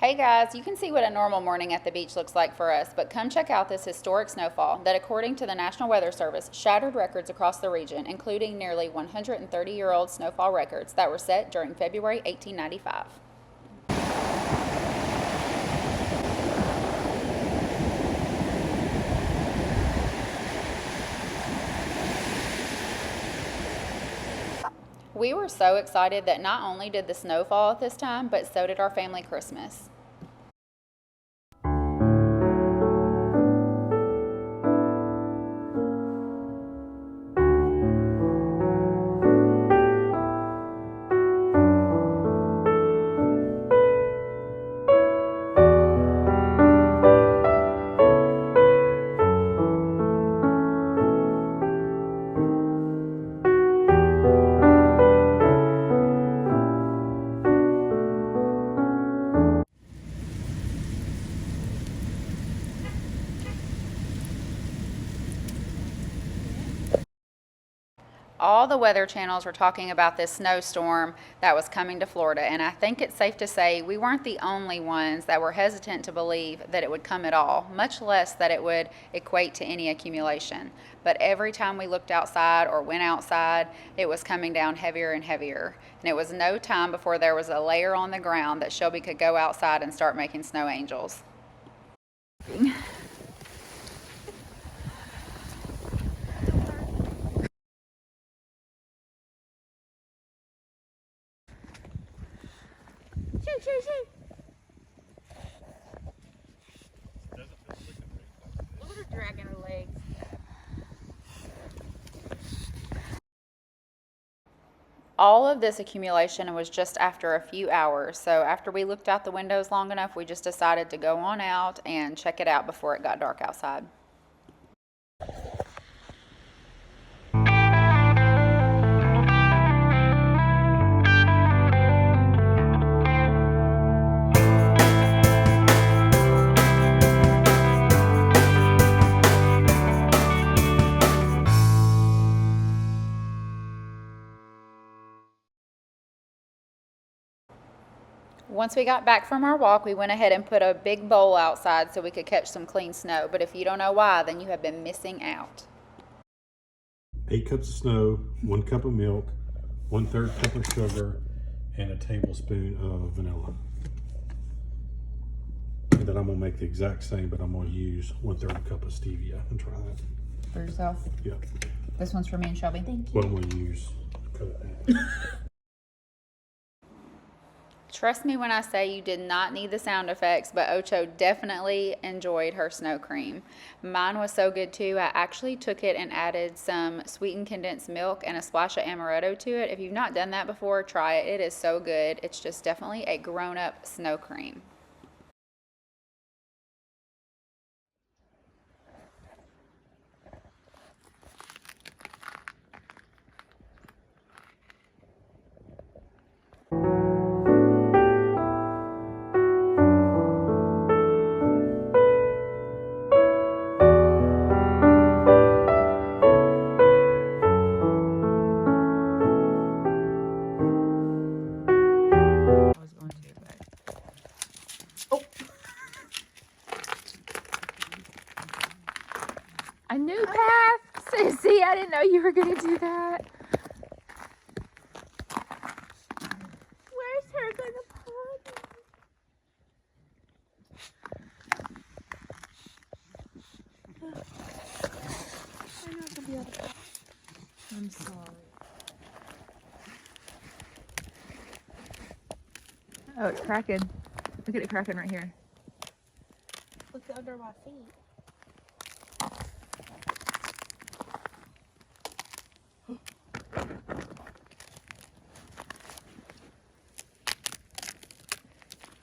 Hey guys, you can see what a normal morning at the beach looks like for us, but come check out this historic snowfall that, according to the National Weather Service, shattered records across the region, including nearly 130-year-old snowfall records that were set during February 1895. We were so excited that not only did the snow fall at this time, but so did our family Christmas. All the weather channels were talking about this snowstorm that was coming to Florida, and I think it's safe to say we weren't the only ones that were hesitant to believe that it would come at all, much less that it would equate to any accumulation. But every time we looked outside or went outside, it was coming down heavier and heavier, and it was no time before there was a layer on the ground that Shelby could go outside and start making snow angels. Look at her dragging her legs. All of this accumulation was just after a few hours, so after we looked out the windows long enough, we just decided to go on out and check it out before it got dark outside. Once we got back from our walk, we went ahead and put a big bowl outside so we could catch some clean snow. But if you don't know why, then you have been missing out. 8 cups of snow, 1 cup of milk, 1/3 cup of sugar, and a tablespoon of vanilla. And then I'm gonna make the exact same, but I'm gonna use 1/3 cup of stevia and try that. For yourself? Yeah. This one's for me and Shelby. Thank you. What I'm gonna use. Cut that. Trust me when I say you did not need the sound effects, but Ocho definitely enjoyed her snow cream. Mine was so good too, I actually took it and added some sweetened condensed milk and a splash of amaretto to it. If you've not done that before, try it. It is so good. It's just definitely a grown-up snow cream. A new path, Sissy. I didn't know you were gonna do that. Where's her gonna put? I'm not gonna be able to. I'm sorry. Oh, it's cracking. Look at it cracking right here. Look under my feet.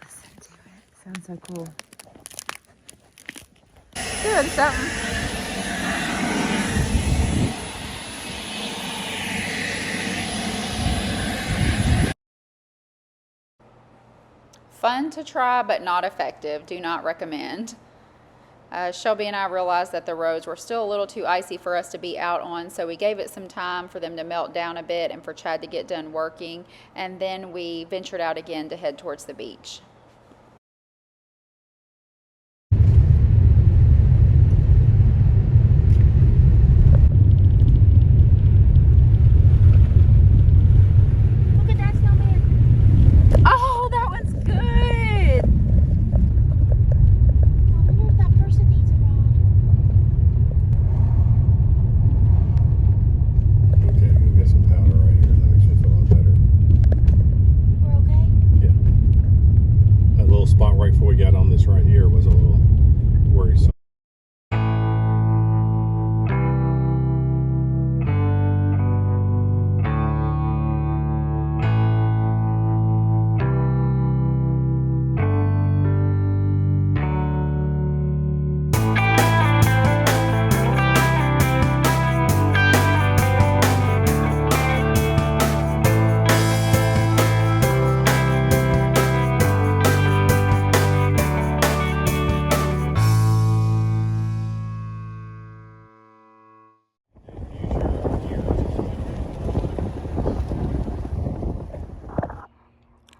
Listen to it. Sounds so cool. Doing something. Fun to try, but not effective. Do not recommend. Shelby and I realized that the roads were still a little too icy for us to be out on, so we gave it some time for them to melt down a bit and for Chad to get done working, and then we ventured out again to head towards the beach. spot right before we got on this right here was a little worrisome.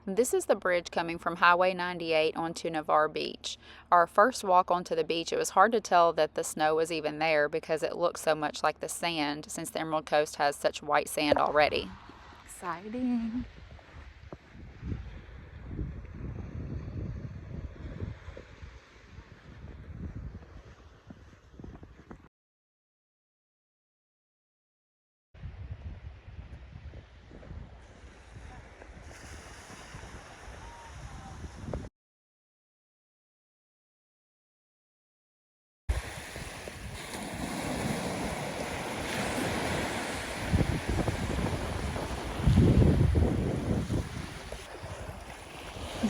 This is the bridge coming from Highway 98 onto Navarre Beach. Our first walk onto the beach, it was hard to tell that the snow was even there because it looked so much like the sand since the Emerald Coast has such white sand already. Exciting.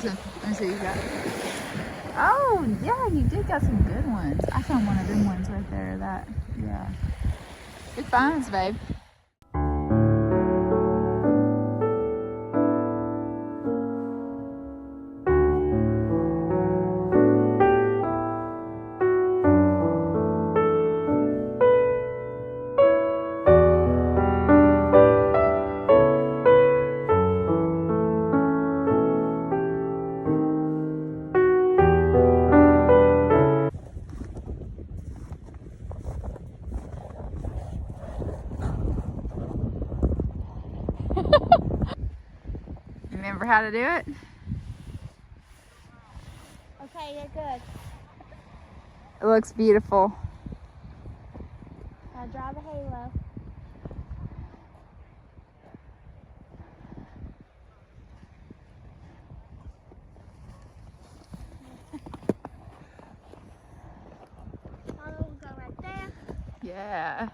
Let me see, you got it. Oh, yeah, you did got some good ones. I found one of them ones right there. Yeah. Good finds, babe. Remember how to do it? Okay, you're good. It looks beautiful. Now draw the halo. Halo will go right there. Yeah.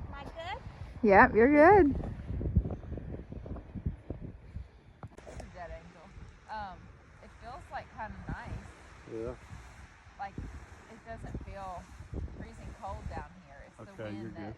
Am I good? Yep, you're good. Dead angel. It feels like kind of nice. Yeah. Like it doesn't feel freezing cold down here. It's the Okay, wind you're that. good.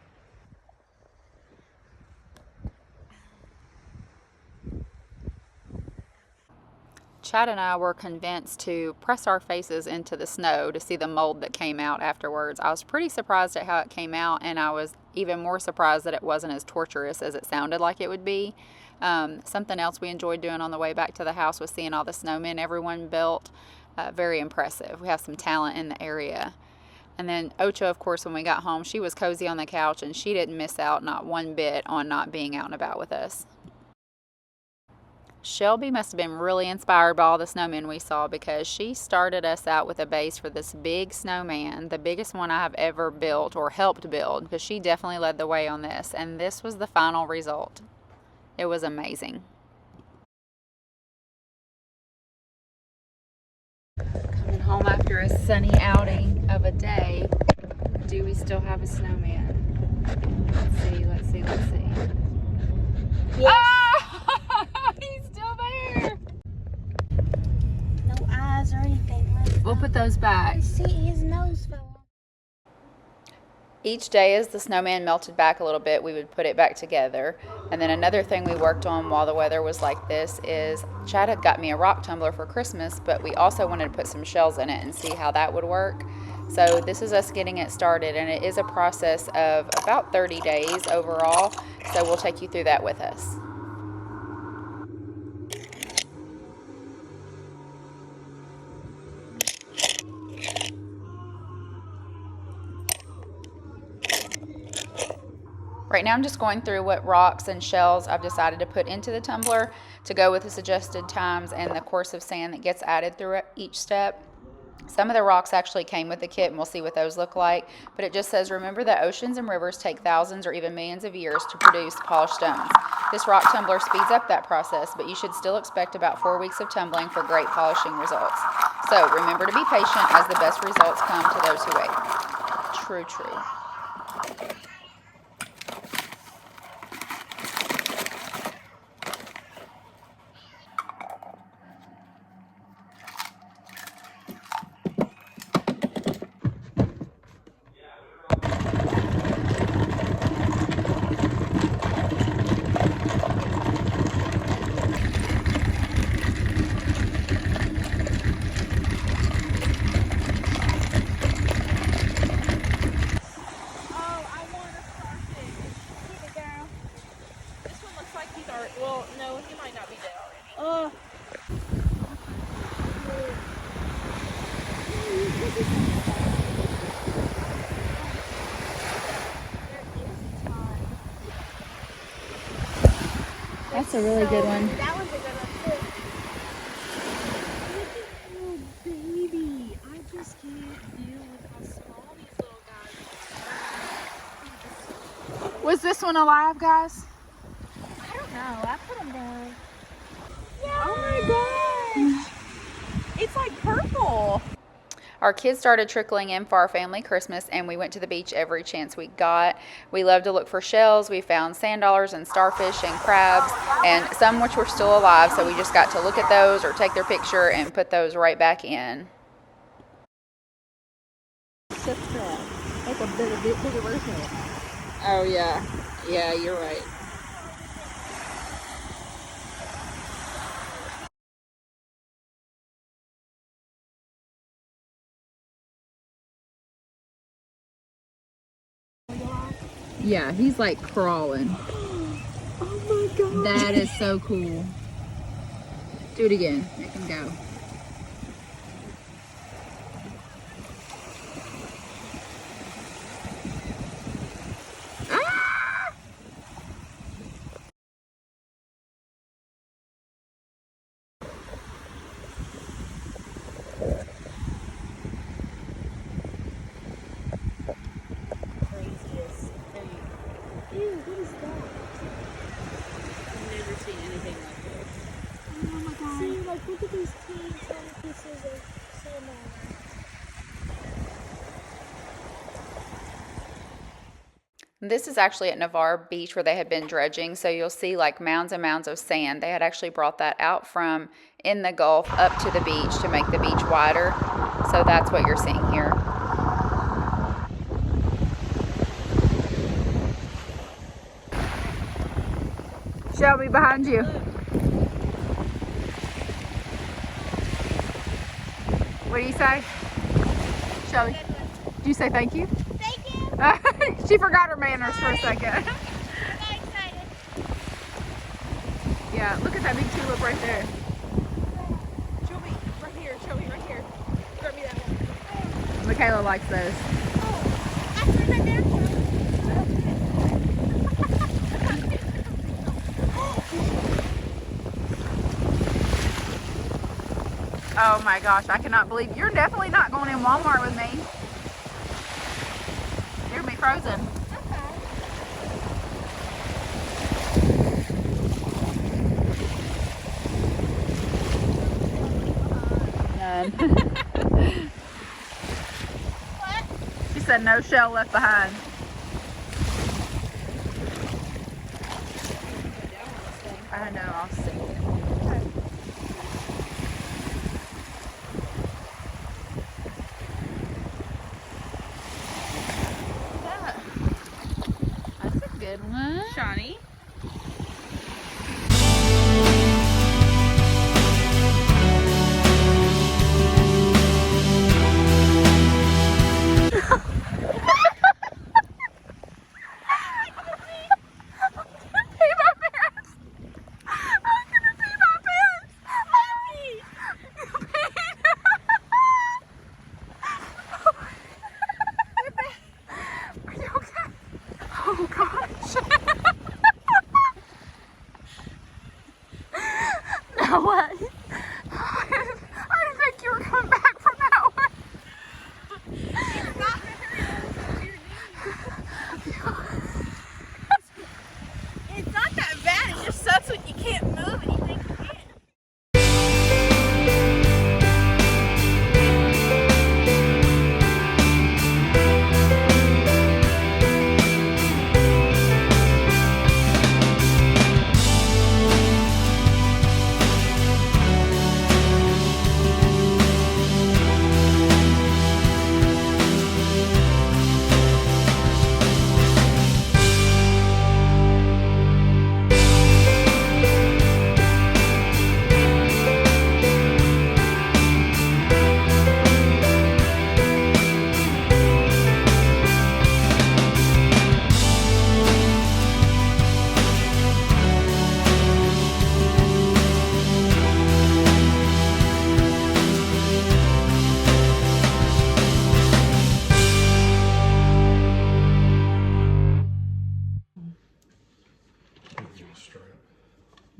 Chad and I were convinced to press our faces into the snow to see the mold that came out afterwards. I was pretty surprised at how it came out, and I was even more surprised that it wasn't as torturous as it sounded like it would be. Something else we enjoyed doing on the way back to the house was seeing all the snowmen everyone built. Very impressive. We have some talent in the area. And then Ocho, of course, when we got home, she was cozy on the couch, and she didn't miss out not one bit on not being out and about with us. Shelby must have been really inspired by all the snowmen we saw because she started us out with a base for this big snowman, the biggest one I have ever built or helped build, because she definitely led the way on this, and this was the final result. It was amazing. Coming home after a sunny outing of a day, do we still have a snowman? Let's see. Yes. Ah! He's still there! No eyes or anything. We'll put those back. I see his nose fell off. Each day as the snowman melted back a little bit, we would put it back together. And then another thing we worked on while the weather was like this is Chad had got me a rock tumbler for Christmas, but we also wanted to put some shells in it and see how that would work. So this is us getting it started, and it is a process of about 30 days overall. So we'll take you through that with us. Right now I'm just going through what rocks and shells I've decided to put into the tumbler to go with the suggested times and the course of sand that gets added through each step. Some of the rocks actually came with the kit, and we'll see what those look like. But it just says, remember that oceans and rivers take thousands or even millions of years to produce polished stones. This rock tumbler speeds up that process, but you should still expect about 4 weeks of tumbling for great polishing results. So remember to be patient, as the best results come to those who wait. True, true. Well, no, he might not be dead already. That's a really good one. That was a good one too. Baby, I just can't deal with how small these little guys are. Was this one alive, guys? I don't know. I put them down. Oh my gosh! It's like purple. Our kids started trickling in for our family Christmas, and we went to the beach every chance we got. We love to look for shells. We found sand dollars and starfish and crabs, and some which were still alive, so we just got to look at those or take their picture and put those right back in. Like a bigger version of it. Oh yeah. Yeah, you're right. Yeah, he's like crawling. Oh my god. That is so cool. Do it again. Make him go. Ah! Craziest thing. Ew, what is that? I've never seen anything like this. Oh my god. See, like, look at these teeny tiny pieces of salmon. This is actually at Navarre Beach where they had been dredging, so you'll see like mounds and mounds of sand. They had actually brought that out from in the Gulf up to the beach to make the beach wider. So that's what you're seeing here. Shelby, behind you. What do you say? Shelby, did you say thank you? Thank you. She forgot her manners for a second. I'm so excited. Yeah, look at that big tulip right there. Shelby, right here. Shelby, right here. Grab me that one. Michaela likes those. I put my down. Oh my gosh, I cannot believe you're definitely not going in Walmart with me. You're gonna be frozen. None. What? She said no shell left behind. I know, I'll see it. That's a good one. Shawnee.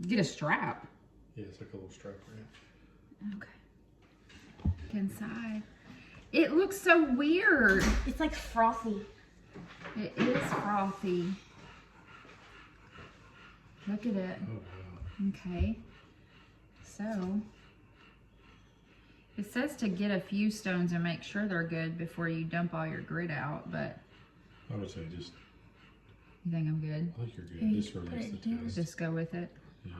Get a strap. Yeah, it's like a little strap around. Okay. Look inside. It looks so weird. It's like frothy. It is frothy. Look at it. Oh, wow. Okay. So, it says to get a few stones and make sure they're good before you dump all your grit out, but I would say just, you think I'm good? I think you're good. Just release the test. Just go with it. Yeah.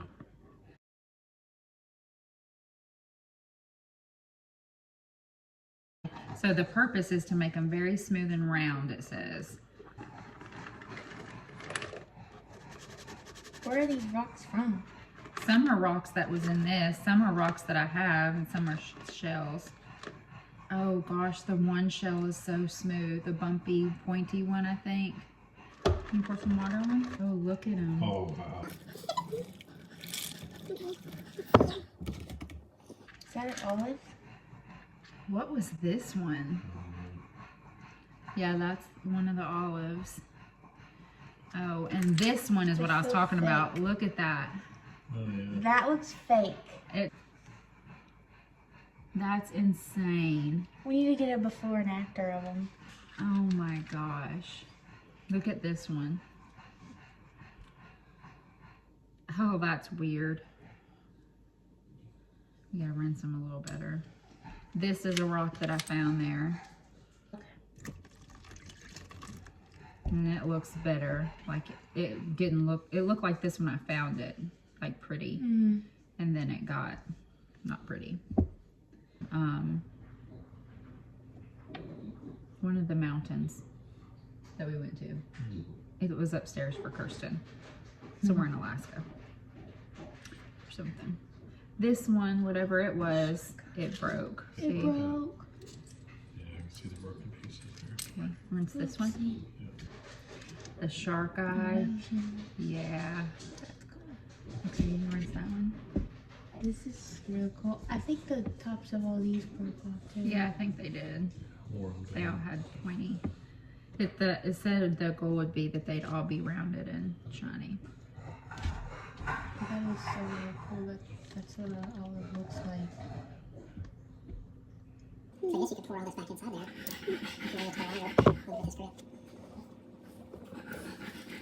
So the purpose is to make them very smooth and round, it says. Where are these rocks from? Some are rocks that was in this, some are rocks that I have, and some are shells. Oh gosh, the one shell is so smooth, the bumpy, pointy one, I think. Can you pour some water on me? Oh, look at them. Oh, wow. Is that an olive? What was this one? Yeah, that's one of the olives. Oh, and this one is what I was talking about. Look at that. Oh, yeah. That looks fake. That's insane. We need to get a before and after of them. Oh my gosh. Look at this one. Oh, that's weird. We gotta rinse them a little better. This is a rock that I found there. And it looks better. Like it didn't look, it looked like this when I found it. Like pretty. Mm. And then it got not pretty. One of the mountains that we went to. It was upstairs for Kirsten. So we're in Alaska. Or something. This one, whatever it was, it broke. See? It broke. Yeah, I can see the broken pieces there. Okay, rinse this one. The shark eye. Yeah. Okay, you rinse that one. This is real cool. I think the tops of all these broke off too. Yeah, I think they did. More of They all them. had pointy. It said the goal would be that they'd all be rounded and shiny. That is so real cool. That's what an olive looks like. So I guess you could pour all this back inside there. If you wanted to tell a little bit of history.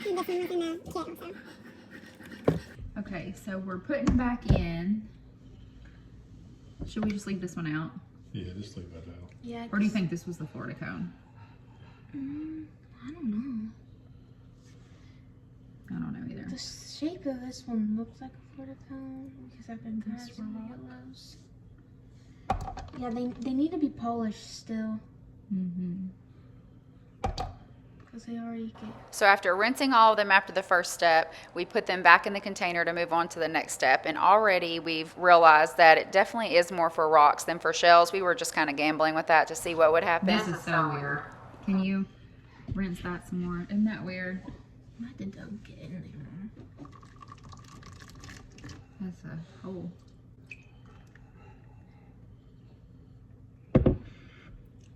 And this one was in the kit also. Okay, so we're putting back in. Should we just leave this one out? Yeah, just leave that out. Yeah. Or do you think this was the Florida cone? I don't know. I don't know either. The shape of this one looks like a Florida cone because I've been This grabbing rock. yellows. Yeah, they need to be polished still Mm-hmm. because they already get. So after rinsing all of them after the first step, we put them back in the container to move on to the next step. And already we've realized that it definitely is more for rocks than for shells. We were just kind of gambling with that to see what would happen. This is so weird. Can you rinse that some more? Isn't that weird? I had to dunk it in there. That's a hole.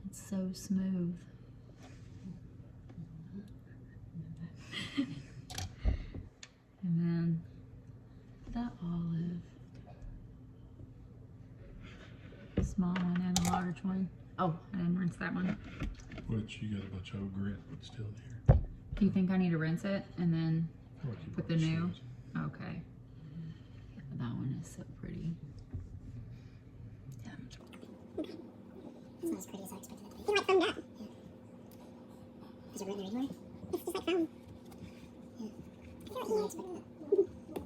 It's so smooth. And then that olive. Small one and a large one. Oh, I didn't rinse that one. Which you got a bunch of old grit still there. Do you think I need to rinse it and then Or keep put the on new? shoes. Okay. Yeah, that one is so pretty. It's not as pretty as I expected it to be. It's like foamed up. Yeah. Is it written anywhere? It's just like foam. Yeah. I feel like you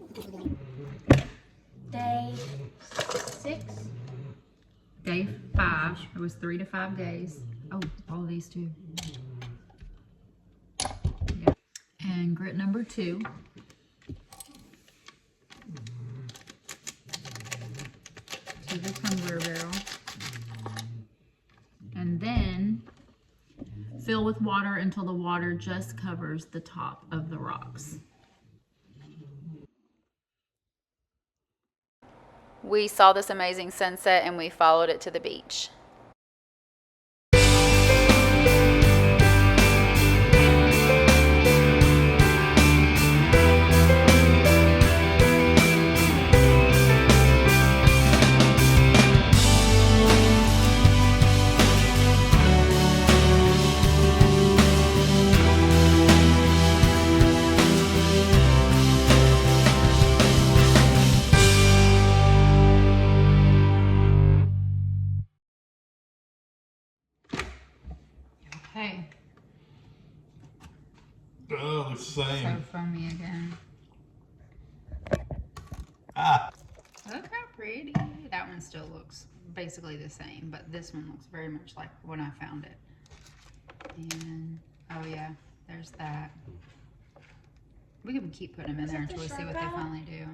expected it. Day 6. Day 5. It was 3 to 5 days. Oh, all of these too. Yeah. And grit number 2. To the tumbler barrel. And then fill with water until the water just covers the top of the rocks. We saw this amazing sunset and we followed it to the beach. Oh, it's the So same. foamy again. Ah. Look how pretty. That one still looks basically the same, but this one looks very much like when I found it. And, oh yeah, there's that. We can keep putting them in there until we see what they finally do.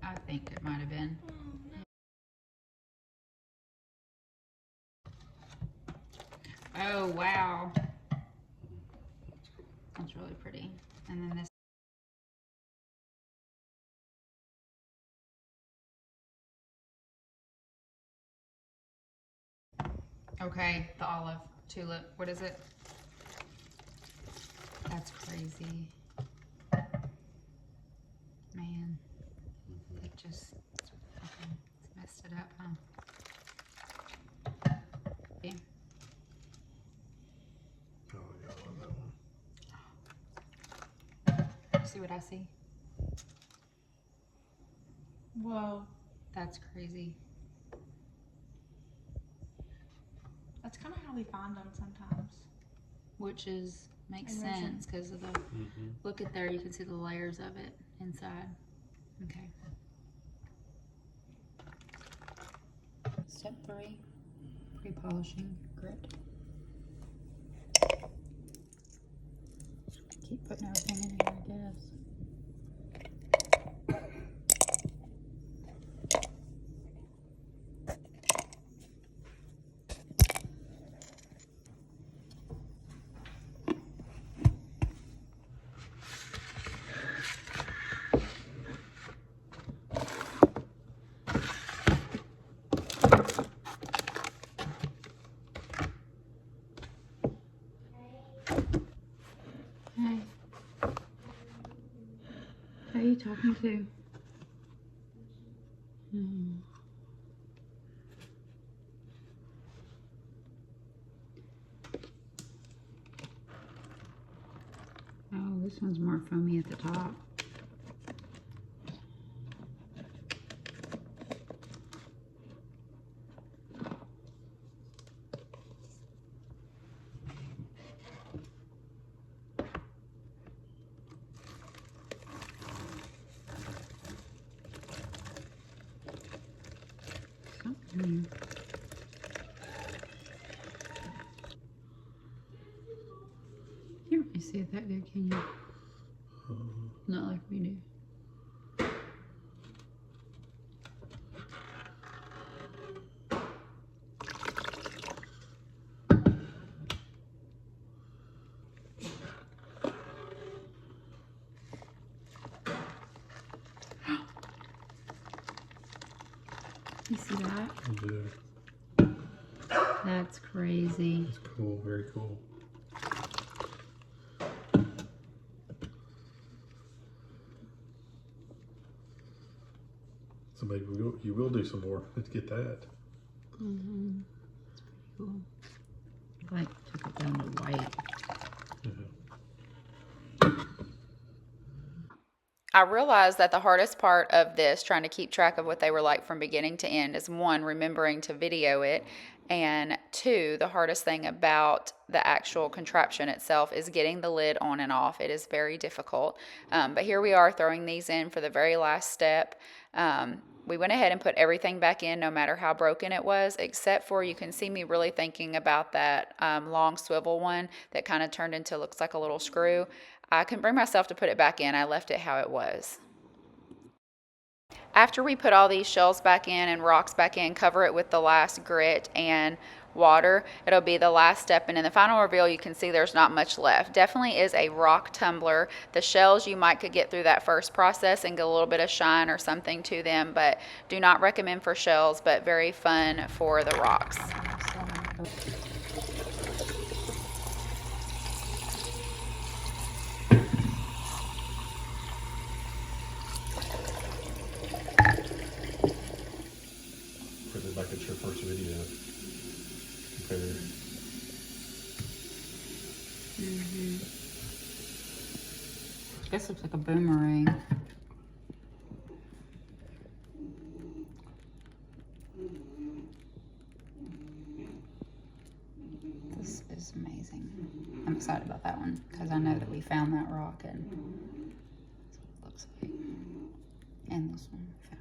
I think it might have been. Oh, wow. That's really pretty. And then this. Okay, the olive tulip. What is it? That's crazy. Man, it just fucking messed it up, huh? Okay. Oh, yeah, I love that one. See what I see? Whoa. That's crazy. That's kind of how we find them sometimes. Which is makes And resin. sense because of the look at there. You can see the layers of it inside. Okay. Step 3: pre-polishing grit. Keep putting everything in here, I guess. Hey. Who are you talking to? Oh, this one's more foamy at the top. Something. You don't really see it that good, can you? Not like we do. You see that? I do. That's crazy. It's cool, very cool. So maybe you will do some more. Let's get that. Mm-hmm. It's pretty cool. Like took it down to white. I realized that the hardest part of this, trying to keep track of what they were like from beginning to end, is 1, remembering to video it, and 2, the hardest thing about the actual contraption itself is getting the lid on and off. It is very difficult. But here we are throwing these in for the very last step. We went ahead and put everything back in, no matter how broken it was, except for, you can see me really thinking about that long swivel one that kind of turned into, looks like a little screw. I couldn't bring myself to put it back in. I left it how it was. After we put all these shells back in and rocks back in, cover it with the last grit and water. It'll be the last step, and in the final reveal you can see there's not much left. Definitely is a rock tumbler. The shells, you might could get through that first process and get a little bit of shine or something to them, but do not recommend for shells, but very fun for the rocks. Put it like it's your first video. Compare. This looks like a boomerang. This is amazing. I'm excited about that one because I know that we found that rock. rocking. That's what it looks like. And this one we found.